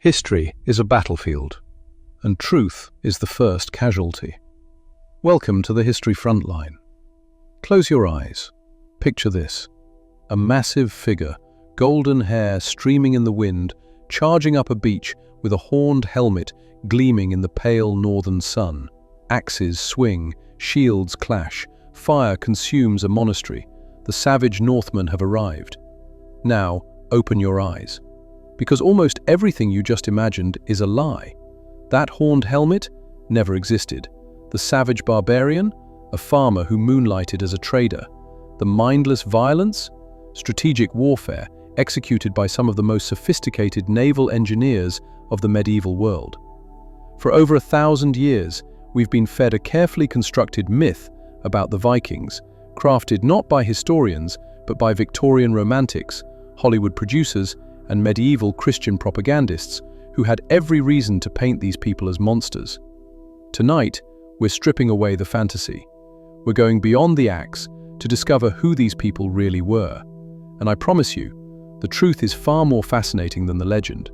History is a battlefield, and truth is the first casualty. Welcome to the History Frontline. Close your eyes. Picture this. A massive figure, golden hair streaming in the wind, charging up a beach with a horned helmet gleaming in the pale northern sun. Axes swing, shields clash, fire consumes a monastery. The savage Northmen have arrived. Now, open your eyes. Because almost everything you just imagined is a lie. That horned helmet never existed. The savage barbarian, a farmer who moonlighted as a trader. The mindless violence, strategic warfare executed by some of the most sophisticated naval engineers of the medieval world. For over 1,000 years, we've been fed a carefully constructed myth about the Vikings, crafted not by historians, but by Victorian romantics, Hollywood producers, and medieval Christian propagandists who had every reason to paint these people as monsters. Tonight, we're stripping away the fantasy. We're going beyond the axe to discover who these people really were. And I promise you, the truth is far more fascinating than the legend.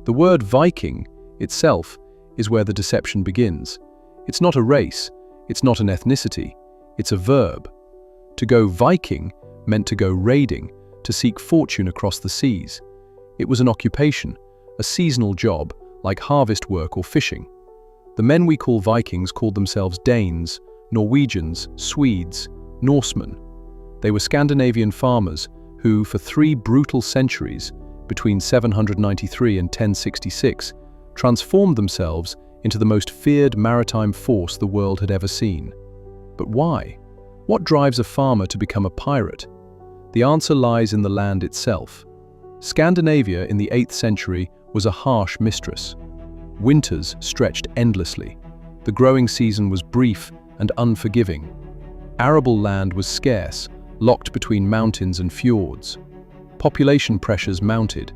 The word Viking itself is where the deception begins. It's not a race, it's not an ethnicity, it's a verb. To go Viking meant to go raiding, to seek fortune across the seas. It was an occupation, a seasonal job, like harvest work or fishing. The men we call Vikings called themselves Danes, Norwegians, Swedes, Norsemen. They were Scandinavian farmers who, for 3 brutal centuries, between 793 and 1066, transformed themselves into the most feared maritime force the world had ever seen. But why? What drives a farmer to become a pirate? The answer lies in the land itself. Scandinavia in the 8th century was a harsh mistress. Winters stretched endlessly. The growing season was brief and unforgiving. Arable land was scarce, locked between mountains and fjords. Population pressures mounted.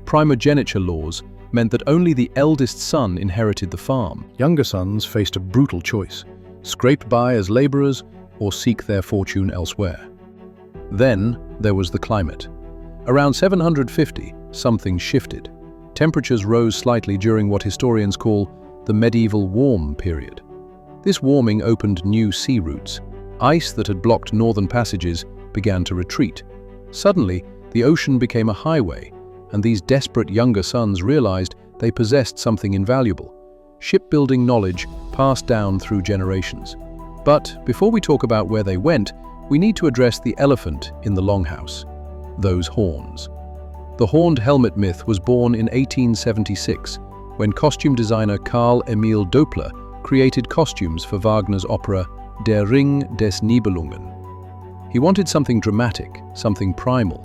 Primogeniture laws meant that only the eldest son inherited the farm. Younger sons faced a brutal choice: scrape by as laborers or seek their fortune elsewhere. Then there was the climate. Around 750, something shifted. Temperatures rose slightly during what historians call the medieval warm period. This warming opened new sea routes. Ice that had blocked northern passages began to retreat. Suddenly, the ocean became a highway, and these desperate younger sons realized they possessed something invaluable: shipbuilding knowledge passed down through generations. But before we talk about where they went, we need to address the elephant in the longhouse: those horns. The horned helmet myth was born in 1876, when costume designer Carl Emil Doppler created costumes for Wagner's opera Der Ring des Nibelungen. He wanted something dramatic, something primal.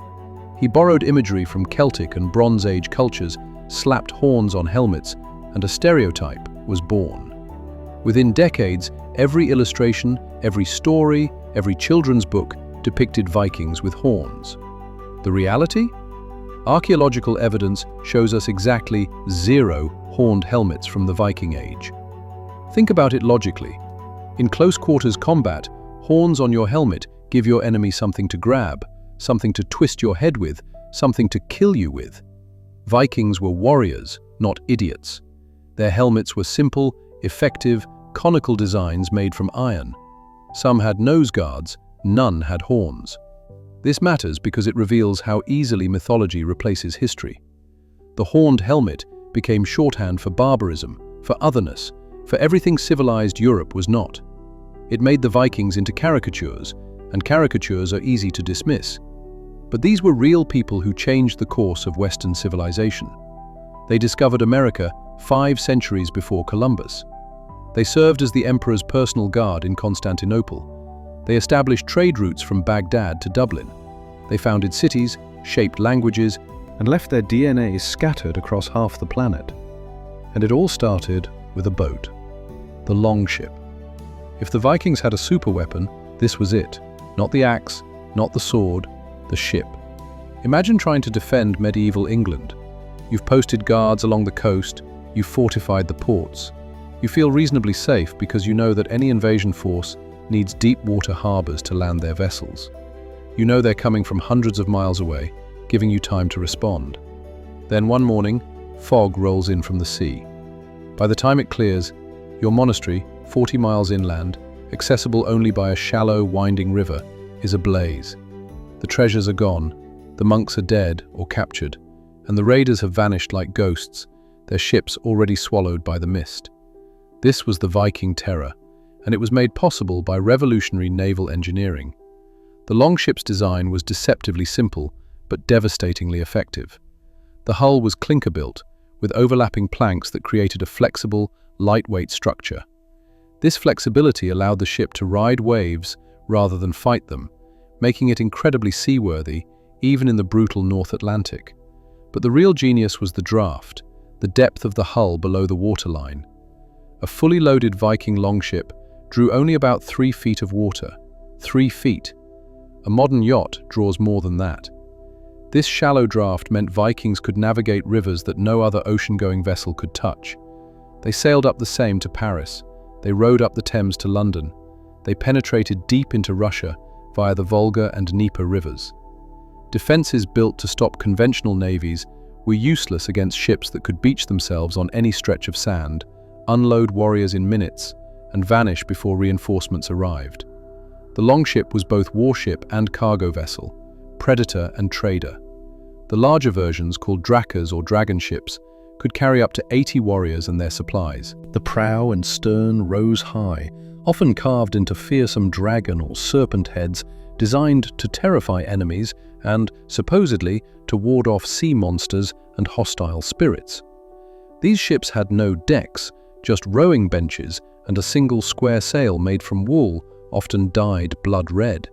He borrowed imagery from Celtic and Bronze Age cultures, slapped horns on helmets, and a stereotype was born. Within decades, every illustration, every story, every children's book depicted Vikings with horns. The reality? Archaeological evidence shows us exactly 0 horned helmets from the Viking Age. Think about it logically. In close-quarters combat, horns on your helmet give your enemy something to grab, something to twist your head with, something to kill you with. Vikings were warriors, not idiots. Their helmets were simple, effective, conical designs made from iron. Some had nose guards, none had horns. This matters because it reveals how easily mythology replaces history. The horned helmet became shorthand for barbarism, for otherness, for everything civilized Europe was not. It made the Vikings into caricatures, and caricatures are easy to dismiss. But these were real people who changed the course of Western civilization. They discovered America 5 centuries before Columbus. They served as the emperor's personal guard in Constantinople. They established trade routes from Baghdad to Dublin. They founded cities, shaped languages, and left their DNA scattered across half the planet. And it all started with a boat, the longship. If the Vikings had a superweapon, this was it. Not the axe, not the sword, the ship. Imagine trying to defend medieval England. You've posted guards along the coast, you've fortified the ports. You feel reasonably safe because you know that any invasion force needs deep water harbors to land their vessels. You know they're coming from hundreds of miles away, giving you time to respond. Then one morning, fog rolls in from the sea. By the time it clears, your monastery, 40 miles inland, accessible only by a shallow, winding river, is ablaze. The treasures are gone, the monks are dead or captured, and the raiders have vanished like ghosts, their ships already swallowed by the mist. This was the Viking terror, and it was made possible by revolutionary naval engineering. The longship's design was deceptively simple, but devastatingly effective. The hull was clinker-built, with overlapping planks that created a flexible, lightweight structure. This flexibility allowed the ship to ride waves rather than fight them, making it incredibly seaworthy, even in the brutal North Atlantic. But the real genius was the draft, the depth of the hull below the waterline. A fully loaded Viking longship drew only about 3 feet of water. 3 feet. A modern yacht draws more than that. This shallow draft meant Vikings could navigate rivers that no other ocean-going vessel could touch. They sailed up the Seine to Paris. They rowed up the Thames to London. They penetrated deep into Russia via the Volga and Dnieper rivers. Defenses built to stop conventional navies were useless against ships that could beach themselves on any stretch of sand, unload warriors in minutes, and vanish before reinforcements arrived. The longship was both warship and cargo vessel, predator and trader. The larger versions, called drakkars or dragon ships, could carry up to 80 warriors and their supplies. The prow and stern rose high, often carved into fearsome dragon or serpent heads designed to terrify enemies and, supposedly, to ward off sea monsters and hostile spirits. These ships had no decks, just rowing benches and a single square sail made from wool, often dyed blood red.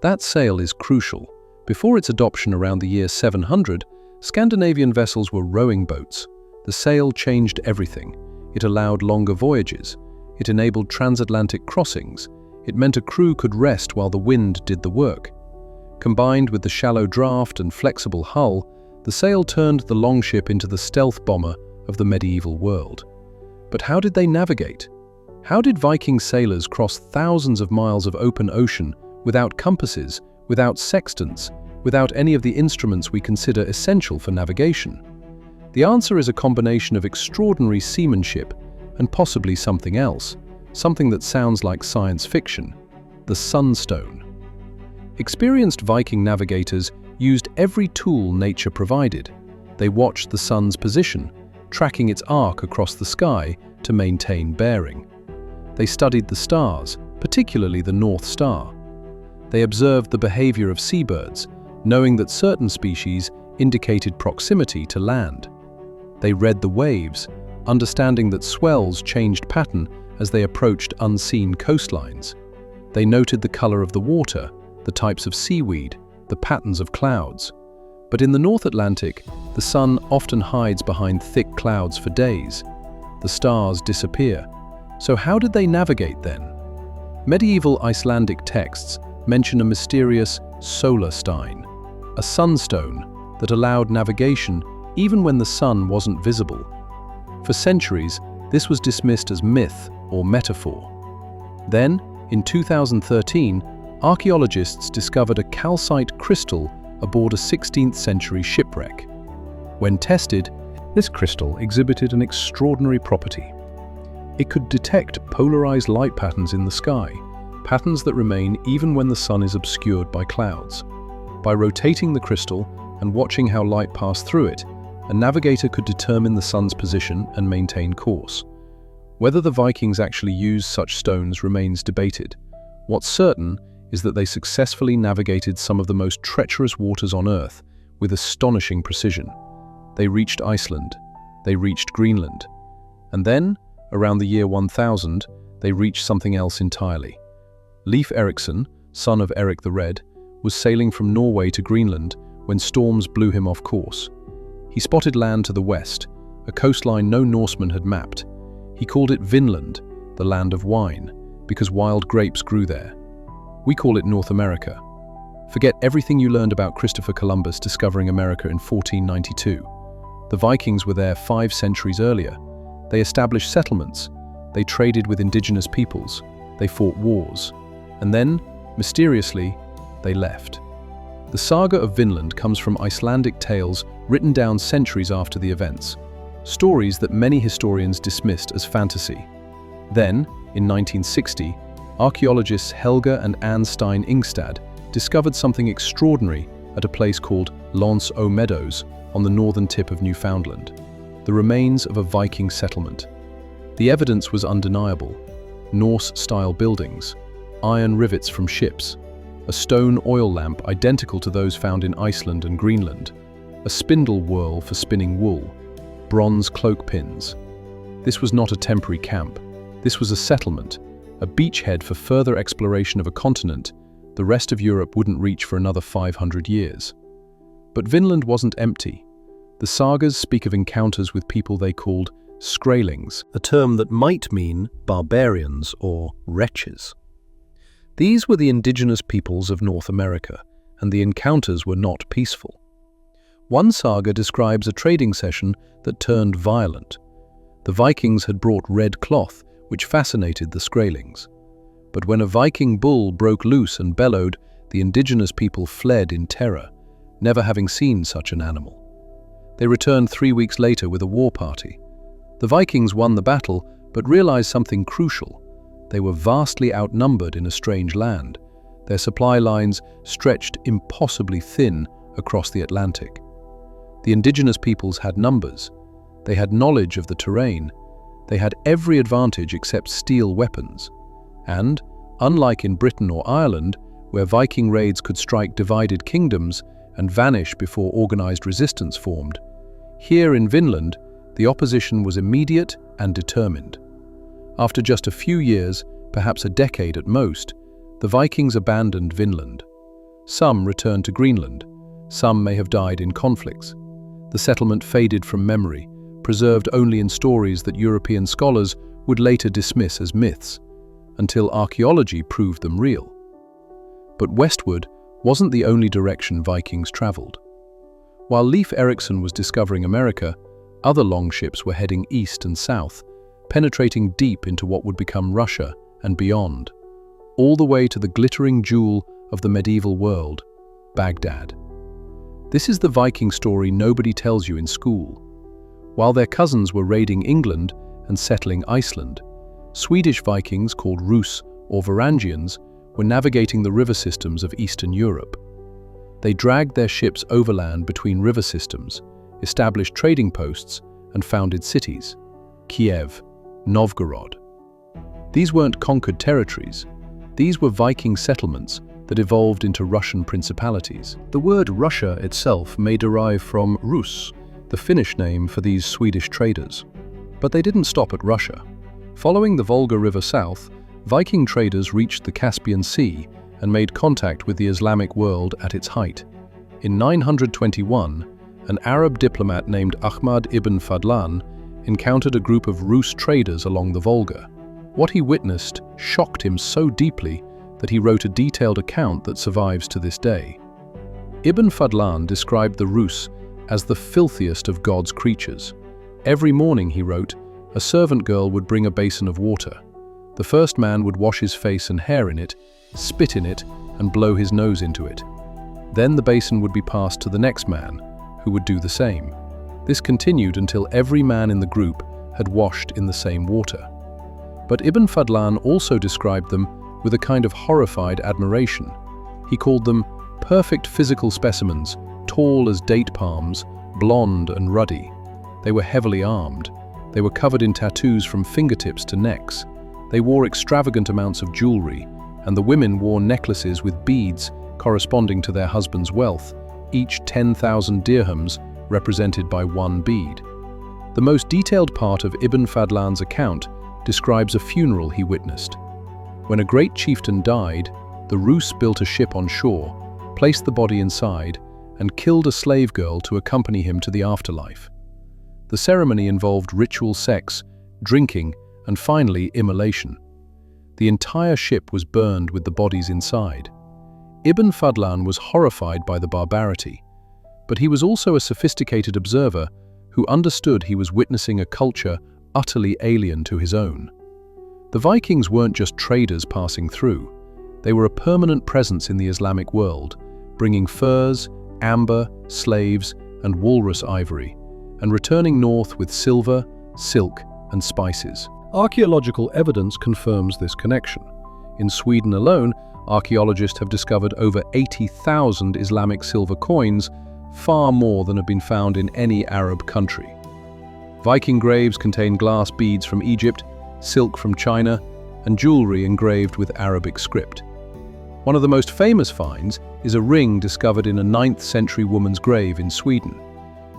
That sail is crucial. Before its adoption around the year 700, Scandinavian vessels were rowing boats. The sail changed everything. It allowed longer voyages. It enabled transatlantic crossings. It meant a crew could rest while the wind did the work. Combined with the shallow draft and flexible hull, the sail turned the longship into the stealth bomber of the medieval world. But how did they navigate? How did Viking sailors cross thousands of miles of open ocean without compasses, without sextants, without any of the instruments we consider essential for navigation? The answer is a combination of extraordinary seamanship and possibly something else, something that sounds like science fiction: the sunstone. Experienced Viking navigators used every tool nature provided. They watched the sun's position, tracking its arc across the sky to maintain bearing. They studied the stars, particularly the North Star. They observed the behavior of seabirds, knowing that certain species indicated proximity to land. They read the waves, understanding that swells changed pattern as they approached unseen coastlines. They noted the color of the water, the types of seaweed, the patterns of clouds. But in the North Atlantic, the sun often hides behind thick clouds for days. The stars disappear. So how did they navigate then? Medieval Icelandic texts mention a mysterious solar stein, a sunstone that allowed navigation even when the sun wasn't visible. For centuries, this was dismissed as myth or metaphor. Then, in 2013, archaeologists discovered a calcite crystal aboard a 16th century shipwreck. When tested, this crystal exhibited an extraordinary property. It could detect polarized light patterns in the sky, patterns that remain even when the sun is obscured by clouds. By rotating the crystal and watching how light passed through it, a navigator could determine the sun's position and maintain course. Whether the Vikings actually used such stones remains debated. What's certain is that they successfully navigated some of the most treacherous waters on Earth with astonishing precision. They reached Iceland, they reached Greenland, and then, around the year 1000, they reached something else entirely. Leif Erikson, son of Eric the Red, was sailing from Norway to Greenland when storms blew him off course. He spotted land to the west, a coastline no Norseman had mapped. He called it Vinland, the land of wine, because wild grapes grew there. We call it North America. Forget everything you learned about Christopher Columbus discovering America in 1492. The Vikings were there 5 centuries earlier. They established settlements. They traded with indigenous peoples. They fought wars. And then, mysteriously, they left. The saga of Vinland comes from Icelandic tales written down centuries after the events. stories that many historians dismissed as fantasy. Then, in 1960, archaeologists Helga and Anne Stein Ingstad discovered something extraordinary at a place called Lons aux Meadows on the northern tip of Newfoundland, the remains of a Viking settlement. The evidence was undeniable: Norse-style buildings, iron rivets from ships, a stone oil lamp identical to those found in Iceland and Greenland, a spindle whorl for spinning wool, bronze cloak pins. This was not a temporary camp. This was a settlement, a beachhead for further exploration of a continent the rest of Europe wouldn't reach for another 500 years. But Vinland wasn't empty. The sagas speak of encounters with people they called skraelings, a term that might mean barbarians or wretches. These were the indigenous peoples of North America, and the encounters were not peaceful. One saga describes a trading session that turned violent. The Vikings had brought red cloth, which fascinated the skraelings. But when a Viking bull broke loose and bellowed, the indigenous people fled in terror, never having seen such an animal. They returned 3 weeks later with a war party. The Vikings won the battle, but realized something crucial. They were vastly outnumbered in a strange land. Their supply lines stretched impossibly thin across the Atlantic. The indigenous peoples had numbers. They had knowledge of the terrain. They had every advantage except steel weapons. And, unlike in Britain or Ireland, where Viking raids could strike divided kingdoms and vanish before organized resistance formed, here in Vinland, the opposition was immediate and determined. After just a few years, perhaps a decade at most, the Vikings abandoned Vinland. Some returned to Greenland. Some may have died in conflicts. The settlement faded from memory, preserved only in stories that European scholars would later dismiss as myths, until archaeology proved them real. But westward wasn't the only direction Vikings traveled. While Leif Erikson was discovering America, other longships were heading east and south, penetrating deep into what would become Russia and beyond, all the way to the glittering jewel of the medieval world, Baghdad. This is the Viking story nobody tells you in school. While their cousins were raiding England and settling Iceland, Swedish Vikings called Rus or Varangians were navigating the river systems of Eastern Europe. They dragged their ships overland between river systems, established trading posts, and founded cities: Kiev, Novgorod. These weren't conquered territories. These were Viking settlements that evolved into Russian principalities. The word Russia itself may derive from Rus, the Finnish name for these Swedish traders. But they didn't stop at Russia. Following the Volga River south, Viking traders reached the Caspian Sea and made contact with the Islamic world at its height. In 921, an Arab diplomat named Ahmad ibn Fadlan encountered a group of Rus traders along the Volga. What he witnessed shocked him so deeply that he wrote a detailed account that survives to this day. Ibn Fadlan described the Rus as the filthiest of God's creatures. Every morning, he wrote, a servant girl would bring a basin of water. The first man would wash his face and hair in it, spit in it, and blow his nose into it. Then the basin would be passed to the next man, who would do the same. This continued until every man in the group had washed in the same water. But Ibn Fadlan also described them with a kind of horrified admiration. He called them perfect physical specimens, tall as date palms, blonde and ruddy. They were heavily armed. They were covered in tattoos from fingertips to necks. They wore extravagant amounts of jewelry, and the women wore necklaces with beads corresponding to their husband's wealth, each 10,000 dirhams represented by one bead. The most detailed part of Ibn Fadlan's account describes a funeral he witnessed. When a great chieftain died, the Rus built a ship on shore, placed the body inside, and killed a slave girl to accompany him to the afterlife. The ceremony involved ritual sex, drinking, and finally immolation. The entire ship was burned with the bodies inside. Ibn Fadlan was horrified by the barbarity, but he was also a sophisticated observer who understood he was witnessing a culture utterly alien to his own. The Vikings weren't just traders passing through. They were a permanent presence in the Islamic world, bringing furs, amber, slaves, and walrus ivory, and returning north with silver, silk, and spices. Archaeological evidence confirms this connection. In Sweden alone, archaeologists have discovered over 80,000 Islamic silver coins, far more than have been found in any Arab country. Viking graves contain glass beads from Egypt, silk from China, and jewelry engraved with Arabic script. One of the most famous finds is a ring discovered in a 9th century woman's grave in Sweden.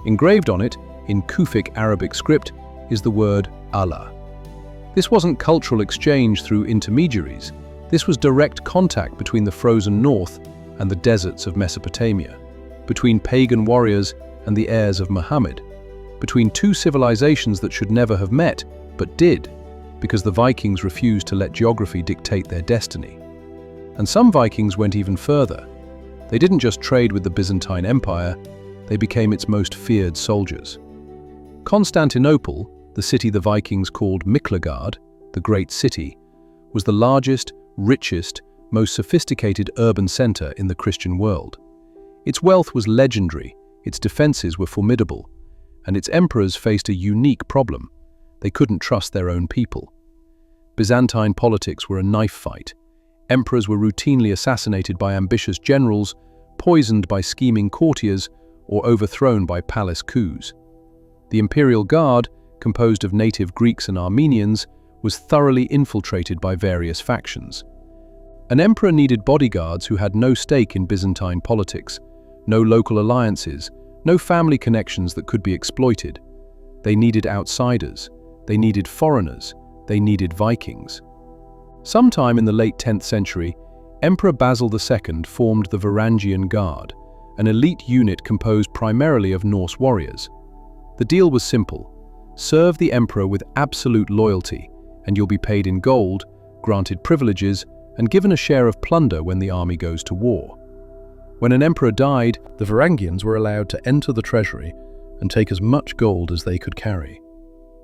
Engraved on it, in Kufic Arabic script, is the word Allah. This wasn't cultural exchange through intermediaries. This was direct contact between the frozen north and the deserts of Mesopotamia, between pagan warriors and the heirs of Muhammad, between two civilizations that should never have met, but did, because the Vikings refused to let geography dictate their destiny. And some Vikings went even further. They didn't just trade with the Byzantine Empire, they became its most feared soldiers. Constantinople, the city the Vikings called Miklagard, the Great City, was the largest, richest, most sophisticated urban center in the Christian world. Its wealth was legendary, its defenses were formidable, and its emperors faced a unique problem. They couldn't trust their own people. Byzantine politics were a knife fight. Emperors were routinely assassinated by ambitious generals, poisoned by scheming courtiers, or overthrown by palace coups. The imperial guard, composed of native Greeks and Armenians, was thoroughly infiltrated by various factions. An emperor needed bodyguards who had no stake in Byzantine politics, no local alliances, no family connections that could be exploited. They needed outsiders, they needed foreigners, they needed Vikings. Sometime in the late 10th century, Emperor Basil II formed the Varangian Guard, an elite unit composed primarily of Norse warriors. The deal was simple: serve the emperor with absolute loyalty, and you'll be paid in gold, granted privileges, and given a share of plunder when the army goes to war. When an emperor died, the Varangians were allowed to enter the treasury and take as much gold as they could carry.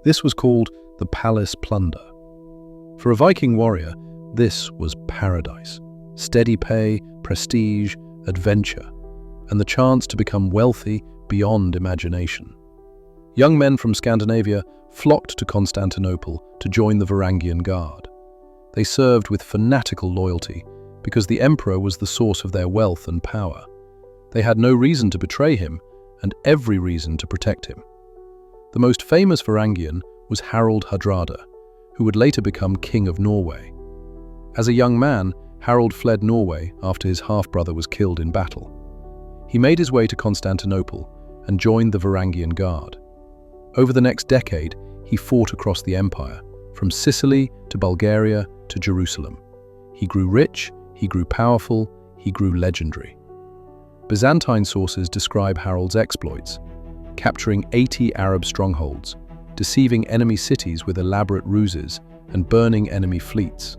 This was called the palace plunder. For a Viking warrior, this was paradise. Steady pay, prestige, adventure, and the chance to become wealthy beyond imagination. Young men from Scandinavia flocked to Constantinople to join the Varangian Guard. They served with fanatical loyalty because the emperor was the source of their wealth and power. They had no reason to betray him and every reason to protect him. The most famous Varangian was Harald Hardrada, who would later become King of Norway. As a young man, Harald fled Norway after his half-brother was killed in battle. He made his way to Constantinople and joined the Varangian Guard. Over the next decade, he fought across the empire, from Sicily to Bulgaria to Jerusalem. He grew rich, he grew powerful, he grew legendary. Byzantine sources describe Harald's exploits, capturing 80 Arab strongholds, deceiving enemy cities with elaborate ruses, and burning enemy fleets.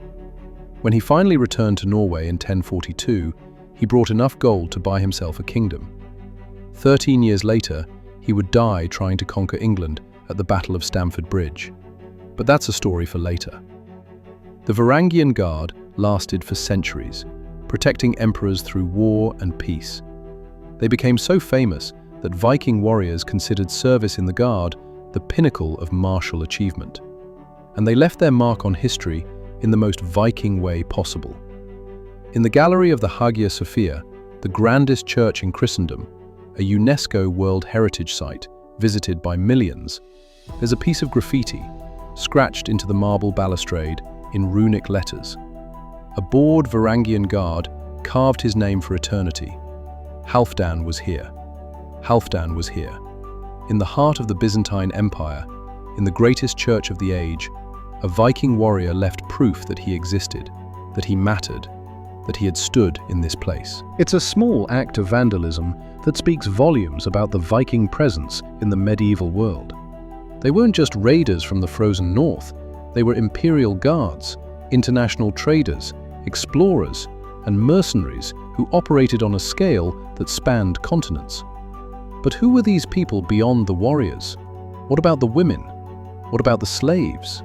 When he finally returned to Norway in 1042, he brought enough gold to buy himself a kingdom. 13 years later, he would die trying to conquer England at the Battle of Stamford Bridge. But that's a story for later. The Varangian Guard lasted for centuries, protecting emperors through war and peace. They became so famous that Viking warriors considered service in the Guard the pinnacle of martial achievement. And they left their mark on history in the most Viking way possible. In the gallery of the Hagia Sophia, the grandest church in Christendom, a UNESCO World Heritage Site visited by millions, there's a piece of graffiti scratched into the marble balustrade in runic letters. A bored Varangian guard carved his name for eternity. Halfdan was here. Halfdan was here. In the heart of the Byzantine Empire, in the greatest church of the age, a Viking warrior left proof that he existed, that he mattered, that he had stood in this place. It's a small act of vandalism that speaks volumes about the Viking presence in the medieval world. They weren't just raiders from the frozen north, they were imperial guards, international traders, explorers, and mercenaries who operated on a scale that spanned continents. But who were these people beyond the warriors? What about the women? What about the slaves?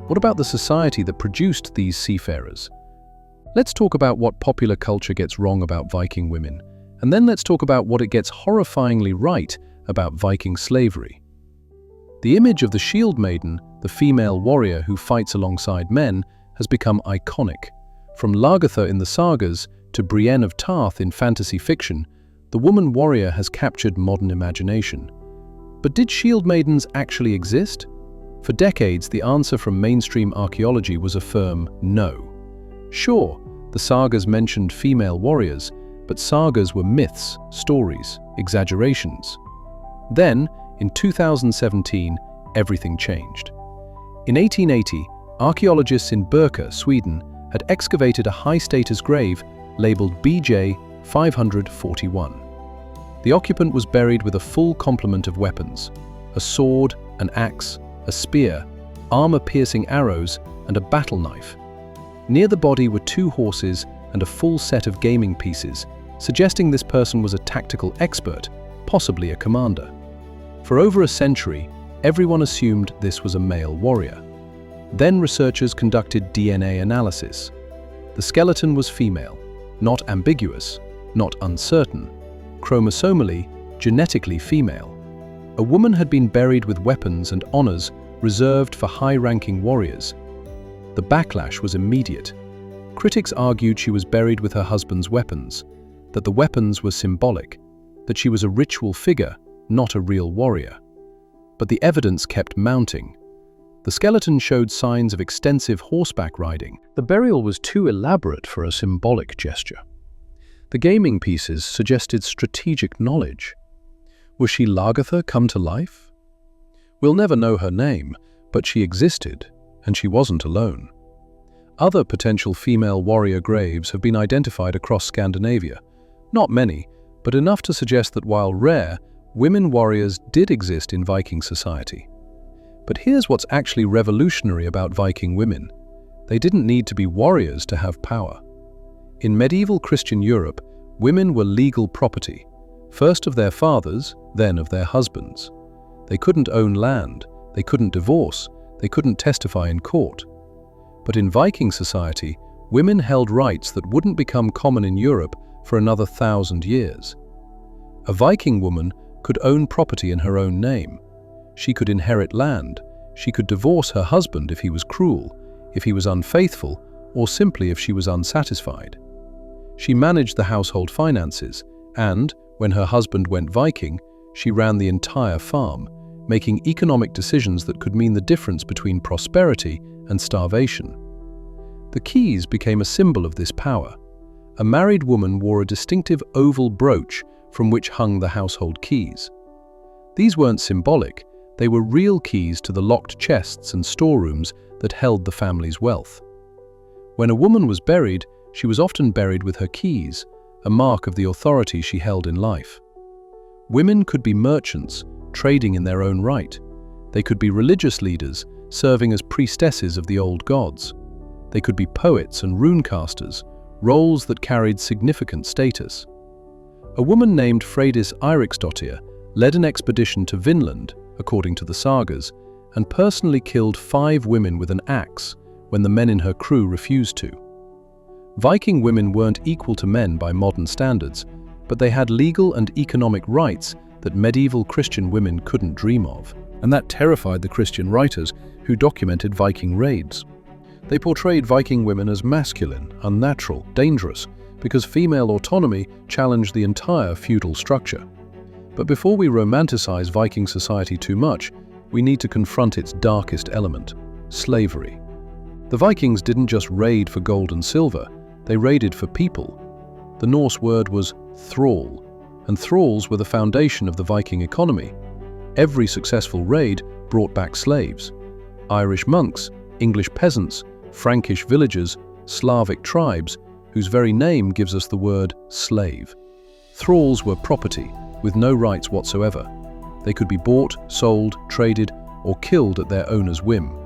What about the society that produced these seafarers? Let's talk about what popular culture gets wrong about Viking women, and then let's talk about what it gets horrifyingly right about Viking slavery. The image of the shield maiden, the female warrior who fights alongside men, has become iconic. From Lagertha in the sagas to Brienne of Tarth in fantasy fiction, the woman warrior has captured modern imagination. But did shield maidens actually exist? For decades, the answer from mainstream archaeology was a firm no. Sure, the sagas mentioned female warriors, but sagas were myths, stories, exaggerations. Then, in 2017, everything changed. In 1880, archaeologists in Birka, Sweden, had excavated a high-status grave labeled BJ 541. The occupant was buried with a full complement of weapons: a sword, an axe, a spear, armor-piercing arrows, and a battle knife. Near the body were 2 horses and a full set of gaming pieces, suggesting this person was a tactical expert, possibly a commander. For over a century, everyone assumed this was a male warrior. Then researchers conducted DNA analysis. The skeleton was female, not ambiguous, not uncertain, chromosomally, genetically female. A woman had been buried with weapons and honors reserved for high-ranking warriors. The backlash was immediate. Critics argued she was buried with her husband's weapons, that the weapons were symbolic, that she was a ritual figure, not a real warrior. But the evidence kept mounting. The skeleton showed signs of extensive horseback riding. The burial was too elaborate for a symbolic gesture. The gaming pieces suggested strategic knowledge. Was she Lagertha come to life? We'll never know her name, but she existed, and she wasn't alone. Other potential female warrior graves have been identified across Scandinavia. Not many, but enough to suggest that while rare, women warriors did exist in Viking society. But here's what's actually revolutionary about Viking women. They didn't need to be warriors to have power. In medieval Christian Europe, women were legal property, first of their fathers, then of their husbands. They couldn't own land, they couldn't divorce, they couldn't testify in court. But in Viking society, women held rights that wouldn't become common in Europe for another 1,000 years. A Viking woman could own property in her own name. She could inherit land. She could divorce her husband if he was cruel, if he was unfaithful, or simply if she was unsatisfied. She managed the household finances, and, when her husband went Viking, she ran the entire farm, making economic decisions that could mean the difference between prosperity and starvation. The keys became a symbol of this power. A married woman wore a distinctive oval brooch from which hung the household keys. These weren't symbolic, they were real keys to the locked chests and storerooms that held the family's wealth. When a woman was buried, she was often buried with her keys, a mark of the authority she held in life. Women could be merchants, trading in their own right. They could be religious leaders, serving as priestesses of the old gods. They could be poets and runecasters, roles that carried significant status. A woman named Freydis Eiriksdottir led an expedition to Vinland, according to the sagas, and personally killed 5 women with an axe when the men in her crew refused to. Viking women weren't equal to men by modern standards, but they had legal and economic rights that medieval Christian women couldn't dream of. And that terrified the Christian writers who documented Viking raids. They portrayed Viking women as masculine, unnatural, dangerous, because female autonomy challenged the entire feudal structure. But before we romanticize Viking society too much, we need to confront its darkest element: slavery. The Vikings didn't just raid for gold and silver, they raided for people. The Norse word was thrall, and thralls were the foundation of the Viking economy. Every successful raid brought back slaves. Irish monks, English peasants, Frankish villagers, Slavic tribes, whose very name gives us the word slave. Thralls were property, with no rights whatsoever. They could be bought, sold, traded, or killed at their owner's whim.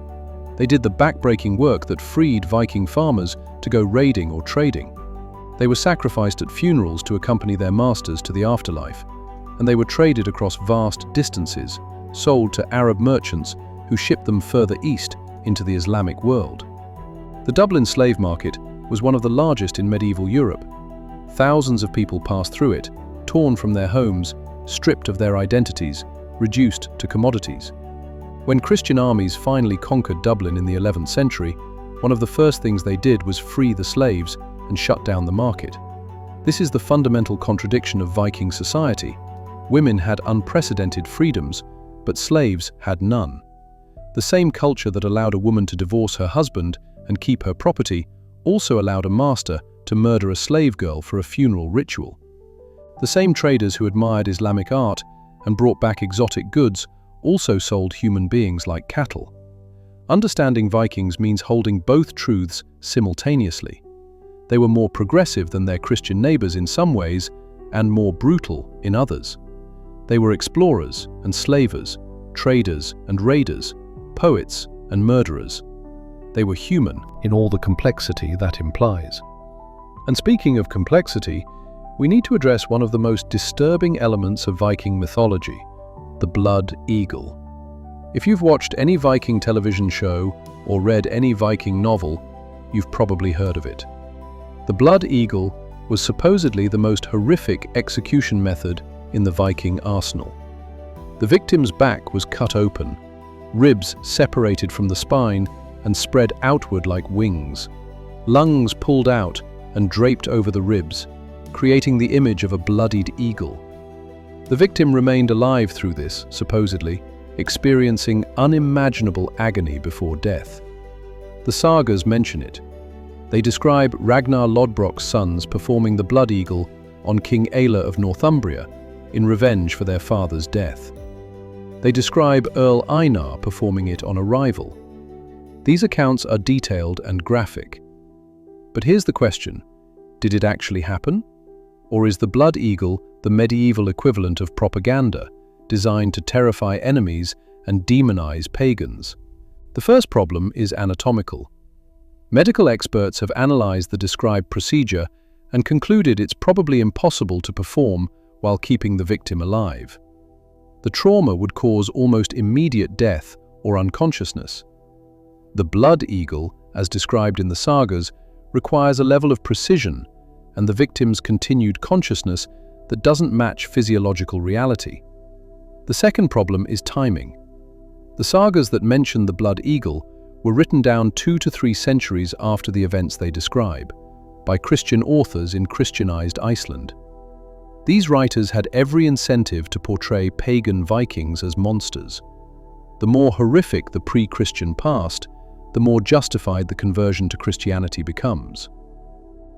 They did the back-breaking work that freed Viking farmers to go raiding or trading. They were sacrificed at funerals to accompany their masters to the afterlife, and they were traded across vast distances, sold to Arab merchants who shipped them further east into the Islamic world. The Dublin slave market was one of the largest in medieval Europe. Thousands of people passed through it, torn from their homes, stripped of their identities, reduced to commodities. When Christian armies finally conquered Dublin in the 11th century, one of the first things they did was free the slaves and shut down the market. This is the fundamental contradiction of Viking society. Women had unprecedented freedoms, but slaves had none. The same culture that allowed a woman to divorce her husband and keep her property also allowed a master to murder a slave girl for a funeral ritual. The same traders who admired Islamic art and brought back exotic goods also sold human beings like cattle. Understanding Vikings means holding both truths simultaneously. They were more progressive than their Christian neighbors in some ways and more brutal in others. They were explorers and slavers, traders and raiders, poets and murderers. They were human in all the complexity that implies. And speaking of complexity, we need to address one of the most disturbing elements of Viking mythology, the blood eagle. If you've watched any Viking television show or read any Viking novel, you've probably heard of it. The blood eagle was supposedly the most horrific execution method in the Viking arsenal. The victim's back was cut open, ribs separated from the spine and spread outward like wings, lungs pulled out and draped over the ribs, creating the image of a bloodied eagle. The victim remained alive through this, supposedly, experiencing unimaginable agony before death. The sagas mention it. They describe Ragnar Lodbrok's sons performing the blood eagle on King Aelle of Northumbria in revenge for their father's death. They describe Earl Einar performing it on a rival. These accounts are detailed and graphic. But here's the question: did it actually happen? Or is the blood eagle the medieval equivalent of propaganda, designed to terrify enemies and demonize pagans? The first problem is anatomical. Medical experts have analyzed the described procedure and concluded it's probably impossible to perform while keeping the victim alive. The trauma would cause almost immediate death or unconsciousness. The blood eagle, as described in the sagas, requires a level of precision and the victim's continued consciousness that doesn't match physiological reality. The second problem is timing. The sagas that mention the blood eagle were written down 2 to 3 centuries after the events they describe, by Christian authors in Christianized Iceland. These writers had every incentive to portray pagan Vikings as monsters. The more horrific the pre-Christian past, the more justified the conversion to Christianity becomes.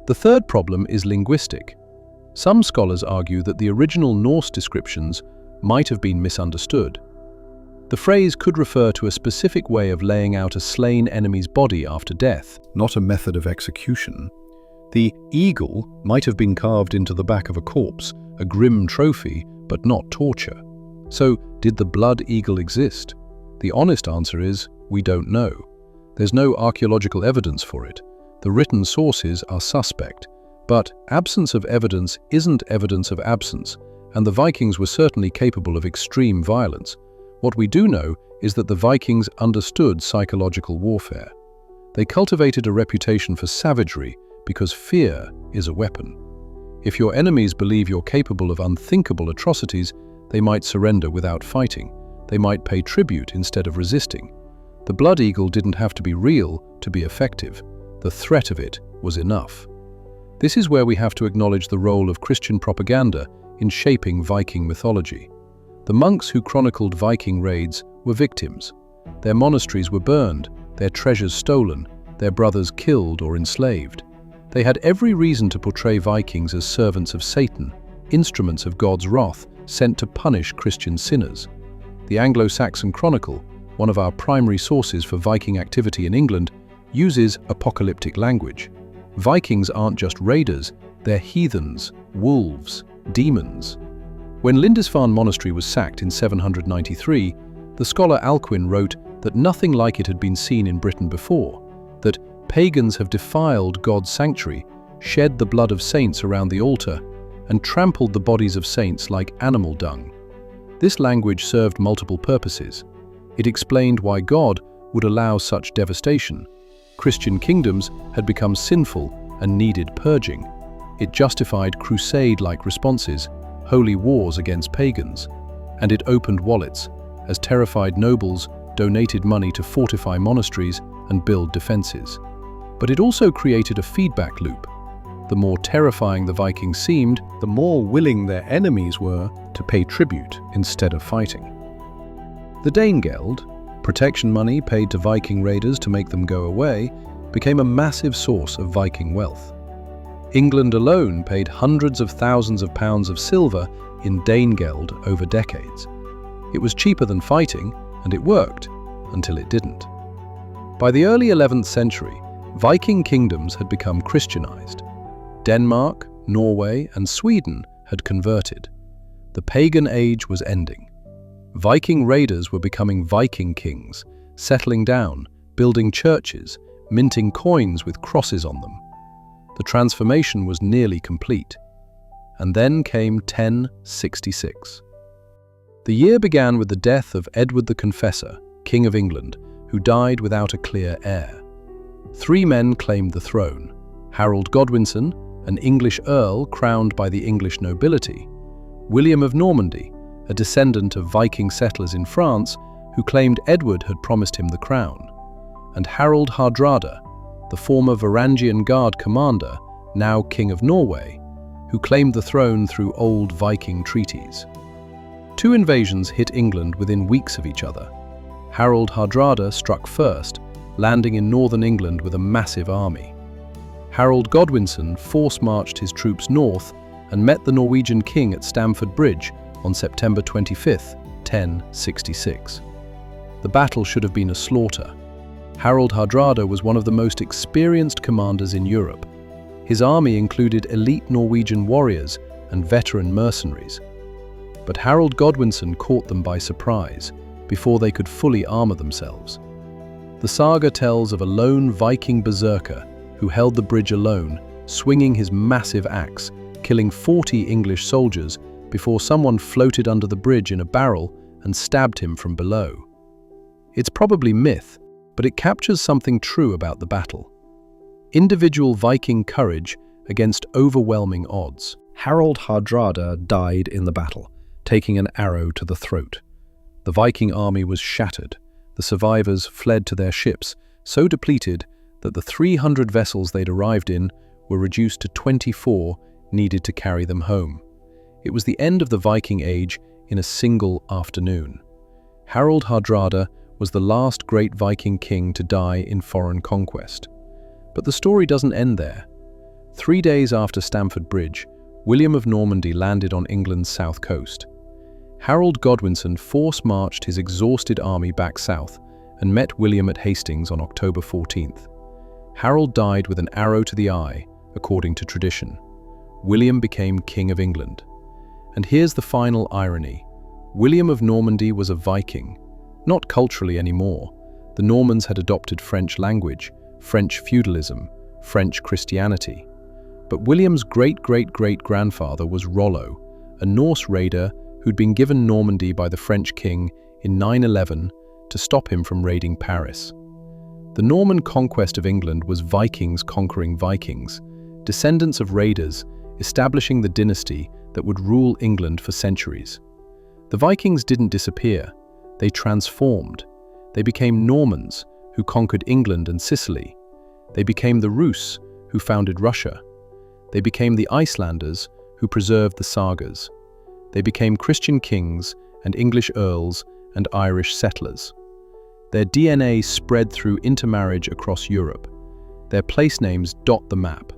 The third problem is linguistic. Some scholars argue that the original Norse descriptions might have been misunderstood. The phrase could refer to a specific way of laying out a slain enemy's body after death, not a method of execution. The eagle might have been carved into the back of a corpse, a grim trophy, but not torture. So, did the blood eagle exist? The honest answer is, we don't know. There's no archaeological evidence for it. The written sources are suspect. But absence of evidence isn't evidence of absence, and the Vikings were certainly capable of extreme violence. What we do know is that the Vikings understood psychological warfare. They cultivated a reputation for savagery because fear is a weapon. If your enemies believe you're capable of unthinkable atrocities, they might surrender without fighting. They might pay tribute instead of resisting. The blood eagle didn't have to be real to be effective. The threat of it was enough. This is where we have to acknowledge the role of Christian propaganda in shaping Viking mythology. The monks who chronicled Viking raids were victims. Their monasteries were burned, their treasures stolen, their brothers killed or enslaved. They had every reason to portray Vikings as servants of Satan, instruments of God's wrath, sent to punish Christian sinners. The Anglo-Saxon Chronicle, one of our primary sources for Viking activity in England, uses apocalyptic language. Vikings aren't just raiders, they're heathens, wolves, demons. When Lindisfarne Monastery was sacked in 793, the scholar Alcuin wrote that nothing like it had been seen in Britain before, that pagans have defiled God's sanctuary, shed the blood of saints around the altar, and trampled the bodies of saints like animal dung. This language served multiple purposes. It explained why God would allow such devastation. Christian kingdoms had become sinful and needed purging. It justified crusade-like responses, holy wars against pagans, and it opened wallets, as terrified nobles donated money to fortify monasteries and build defenses. But it also created a feedback loop. The more terrifying the Vikings seemed, the more willing their enemies were to pay tribute instead of fighting. The Danegeld, protection money paid to Viking raiders to make them go away, became a massive source of Viking wealth. England alone paid hundreds of thousands of pounds of silver in Danegeld over decades. It was cheaper than fighting, and it worked, until it didn't. By the early 11th century, Viking kingdoms had become Christianized. Denmark, Norway, and Sweden had converted. The pagan age was ending. Viking raiders were becoming Viking kings, settling down, building churches, minting coins with crosses on them. The transformation was nearly complete. And then came 1066. The year began with the death of Edward the Confessor, King of England, who died without a clear heir. 3 men claimed the throne: Harold Godwinson, an English earl crowned by the English nobility; William of Normandy, a descendant of Viking settlers in France who claimed Edward had promised him the crown; and Harald Hardrada, the former Varangian Guard commander, now King of Norway, who claimed the throne through old Viking treaties. 2 invasions hit England within weeks of each other. Harald Hardrada struck first, landing in northern England with a massive army. Harold Godwinson force-marched his troops north and met the Norwegian king at Stamford Bridge on September 25, 1066. The battle should have been a slaughter. Harald Hardrada was one of the most experienced commanders in Europe. His army included elite Norwegian warriors and veteran mercenaries. But Harold Godwinson caught them by surprise, before they could fully armor themselves. The saga tells of a lone Viking berserker who held the bridge alone, swinging his massive axe, killing 40 English soldiers before someone floated under the bridge in a barrel and stabbed him from below. It's probably myth, but it captures something true about the battle. Individual Viking courage against overwhelming odds. Harold Hardrada died in the battle, taking an arrow to the throat. The Viking army was shattered. The survivors fled to their ships, so depleted that the 300 vessels they'd arrived in were reduced to 24 needed to carry them home. It was the end of the Viking Age in a single afternoon. Harold Hardrada was the last great Viking king to die in foreign conquest. But the story doesn't end there. 3 days after Stamford Bridge, William of Normandy landed on England's south coast. Harold Godwinson force-marched his exhausted army back south and met William at Hastings on October 14th. Harold died with an arrow to the eye, according to tradition. William became King of England. And here's the final irony. William of Normandy was a Viking, not culturally anymore. The Normans had adopted French language, French feudalism, French Christianity. But William's great-great-great-grandfather was Rollo, a Norse raider who'd been given Normandy by the French king in 911 to stop him from raiding Paris. The Norman conquest of England was Vikings conquering Vikings, descendants of raiders establishing the dynasty that would rule England for centuries. The Vikings didn't disappear, they transformed. They became Normans, who conquered England and Sicily. They became the Rus, who founded Russia. They became the Icelanders, who preserved the sagas. They became Christian kings and English earls and Irish settlers. Their DNA spread through intermarriage across Europe. Their place names dot the map.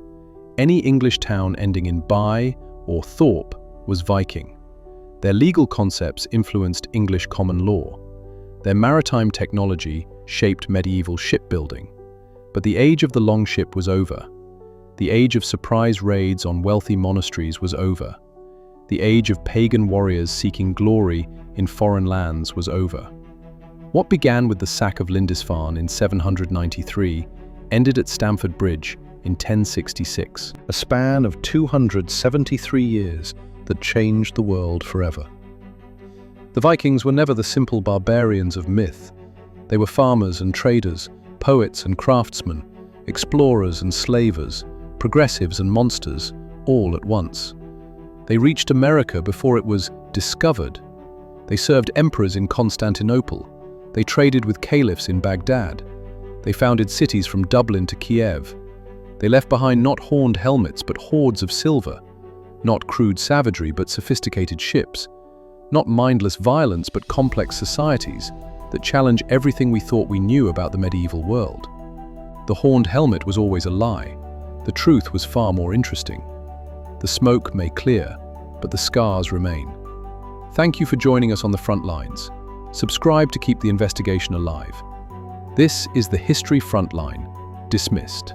Any English town ending in by or thorp was Viking. Their legal concepts influenced English common law. Their maritime technology shaped medieval shipbuilding. But the age of the longship was over. The age of surprise raids on wealthy monasteries was over. The age of pagan warriors seeking glory in foreign lands was over. What began with the sack of Lindisfarne in 793 ended at Stamford Bridge in 1066, a span of 273 years that changed the world forever. The Vikings were never the simple barbarians of myth. They were farmers and traders, poets and craftsmen, explorers and slavers, progressives and monsters, all at once. They reached America before it was discovered. They served emperors in Constantinople, They traded with caliphs in Baghdad. They founded cities from Dublin to Kiev. They left behind not horned helmets but hoards of silver, not crude savagery but sophisticated ships, not mindless violence but complex societies that challenge everything we thought we knew about the medieval world. The horned helmet was always a lie. The truth was far more interesting. The smoke may clear, but the scars remain. Thank you for joining us on the front lines. Subscribe to keep the investigation alive. This is the History Frontline, dismissed.